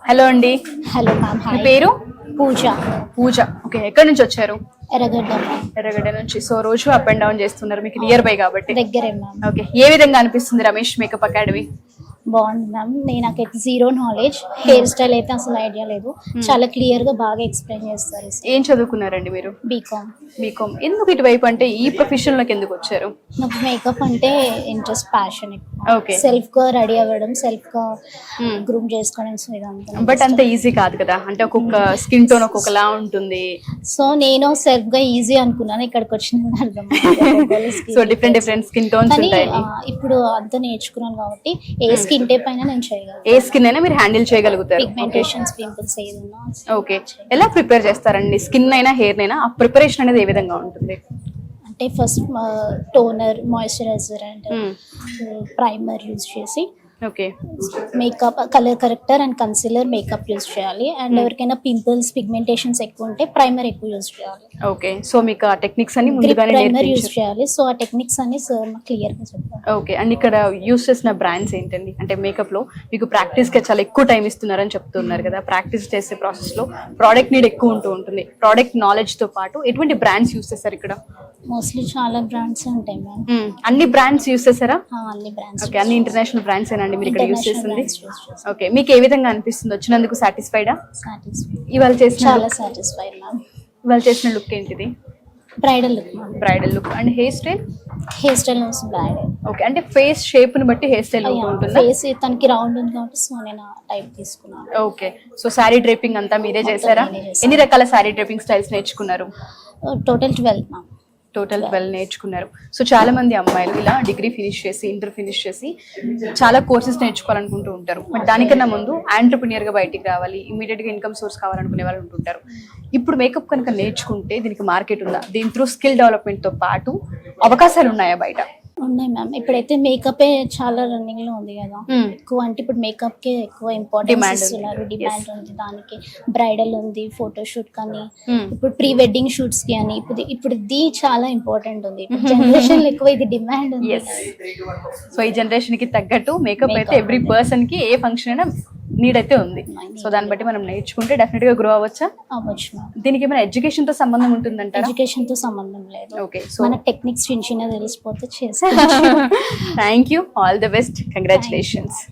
Hello అండి. Hello ma'am. మీ hi. పేరు? పూజ. పూజ. ఓకే, ఎక్కడి నుంచి వచ్చారు? ఎర్రగడ్డ మ్యామ్. ఎర్రగడ్డ నుంచి. సో రోజు అప్ అండ్ డౌన్ చేస్తున్నారు, మీకు నియర్ బై కాబట్టి. దగ్గరే మ్యామ్. ఓకే, ఏ విధంగా అనిపిస్తుంది రమేష్ మేకప్ అకాడమీ? బాగుంది మ్యామ్. నాకైతే జీరో నాలెడ్జ్, హెయిర్ స్టైల్ అయితే అసలు ఐడియా లేదు. చాలా క్లియర్ గా బాగా ఎక్స్ప్లెయిన్ చేస్తారు. ఏం చదువుకున్నారండి మీరు? బీకామ్. బీకామ్. ఎందుకు ఇటువైపు, అంటే ఈ ప్రొఫెషన్ లోకి ఎందుకు వచ్చారు? నాకు మేకప్ అంటే ఇంట్రెస్ట్, ప్యాషన్. ఓకే. సెల్ఫ్ గా రెడీ అవ్వడం, సెల్ఫ్ గా గ్రూమ్ చేసుకోవడం, సో ఇదంతా. బట్ అంత ఈజీ కాదు కదా, అంటే ఒక్కొక్క స్కిన్ టోన్ ఒక్కొక్కలా ఉంటుంది. సో నేను సెల్ఫ్ గా ఈజీ అనుకున్నాను, ఇక్కడికి వచ్చిన అర్థం. సో డిఫరెంట్ స్కిన్ టోన్స్ కానీ ఉంటాయి. ఇప్పుడు అంతా నేర్చుకున్నాను కాబట్టి ఏ స్కిన్ టైప్ అయినా నేను చేయగలను. ఏ స్కిన్ అయినా మీరు హ్యాండిల్ చేయగలుగుతారు. పిగ్మెంటేషన్స్, పింపుల్స్ ఏదైనా. ఓకే, ఎలా ప్రిపేర్ చేస్తారండి? స్కిన్ అయినా హెయిర్ అయినా ఆ ప్రిపరేషన్ అనేది ఏ విధంగా ఉంటుంది? అంటే first toner, moisturiser and primer use చేసి, okay, makeup colour corrector and concealer makeup use చేయాలి. అండ్ ఎవరికైనా పింపుల్స్, పిగ్మెంటేషన్స్ ఎక్కువ ఉంటే ప్రైమర్ ఎక్కువ యూజ్ చేయాలి. ఓకే, సో మీకు ఆ టెక్నిక్స్ అన్ని ముందుగానే ప్రైమర్ యూజ్ నేర్పించారు. చేయాలి. సో ఆ టెక్నిక్స్ అన్ని సార్ మాకు క్లియర్ గా చెప్పారు. ఓకే, అండ్ ఇక్కడ యూస్ చేసిన బ్రాండ్స్ ఏంటండి? అంటే మేకప్ లో మీకు ప్రాక్టీస్ కి చాలా ఎక్కువ టైం ఇస్తున్నారని చెప్తున్నారు కదా, ప్రాక్టీస్ చేసే ప్రాసెస్ లో ప్రోడక్ట్ నీడ్ ఎక్కువ ఉంటూ ఉంటుంది. ప్రోడక్ట్ నాలెడ్జ్ తో పాటు ఎటువంటి బ్రాండ్స్ యూస్ చేస్తారు ఇక్కడ? మోస్ట్లీ చాలా బ్రాండ్స్ ఉంటాయి మ్యామ్. అన్ని బ్రాండ్స్ యూస్ చేస్తారా? అన్ని బ్రాండ్స్. ఓకే, అన్ని ఇంటర్నేషనల్ బ్రాండ్స్ ఏనండి మీరు ఇక్కడ యూస్ చేస్తుంది? యూజ్ చేస్తాం. ఓకే, మీకు ఏ విధంగా అనిపిస్తుంది? వచ్చినందుకు సాటిస్ఫైడా? సాటిస్ఫైడ్, ఇవాళ చేసిన చాలా సాటిస్ఫైడ్ మ్యామ్. ఇవాళ చేసిన లుక్ ఏంటిది? Bridal look ma'am. Bridal look. And hair style? Hair style నుంచి బ్రైడల్. ఓకే, అంటే ఫేస్ షేప్ ని బట్టి హెయిర్ స్టైల్ ఉంటుందా? ఫేస్ తనకి రౌండ్ ఉంది కాబట్టి సో నేను టైప్ తీసుకున్నాను. ఓకే, సో శారీ డ్రేపింగ్ అంతా మీరే చేశారా? నేనే చేశాను. ఎన్ని రకాల శారీ డ్రేపింగ్ స్టైల్స్ నేర్చుకున్నారు? Total 12 ma'am. టోటల్ 12 నేర్చుకున్నారు. సో చాలా మంది అమ్మాయిలు ఇలా డిగ్రీ ఫినిష్ చేసి, ఇంటర్ ఫినిష్ చేసి చాలా కోర్సెస్ నేర్చుకోవాలనుకుంటూ ఉంటారు. బట్ దానికన్నా ముందు ఆంటర్ప్రినియర్ గా బయటికి రావాలి, ఇమీడియట్ గా ఇన్కమ్ సోర్స్ కావాలనుకునే వాళ్ళు ఉంటుంటారు. ఇప్పుడు మేకప్ కనుక నేర్చుకుంటే దీనికి మార్కెట్ ఉందా? దీని త్రూ స్కిల్ డెవలప్మెంట్ తో పాటు అవకాశాలు ఉన్నాయా బయట? ఉన్నాయి మ్యామ్. ఇప్పుడైతే మేకప్ చాలా రన్నింగ్ లో ఉంది కదా, ఎక్కువ అంటే ఇప్పుడు మేకప్ కి ఎక్కువ ఇంపార్టెన్స్ Demand ఇస్తున్నారు. ఉంది. డిమాండ్ ఉంది దానికి. బ్రైడల్ ఉంది, ఫోటో షూట్ కానీ, ఇప్పుడు ప్రీ వెడ్డింగ్ షూట్స్ కి అని ఇప్పుడు ఇది చాలా ఇంపార్టెంట్ ఉంది. జనరేషన్ లో ఎక్కువ ఇది డిమాండ్ ఉంది. ఎస్, సో ఈ జనరేషన్ కి తగ్గట్టు మేకప్ అయితే ఎవ్రీ పర్సన్ కి ఏ ఫంక్షన్ అయినా నీడ్ అయితే ఉంది. సో దాన్ని బట్టి మనం నేర్చుకుంటే డెఫినెట్ గా గ్రో అవ్వచ్చా? అవ్వచ్చు మ్యామ్. దీనికి ఏమైనా ఎడ్యుకేషన్ తో సంబంధం ఉంటుందంటారా? ఎడ్యుకేషన్ తో సంబంధం లేదు. ఓకే, సో మన టెక్నిక్స్ చిన్న చిన్న తెలిసిపోతే చేస్తాం. Thank you, all the best, congratulations.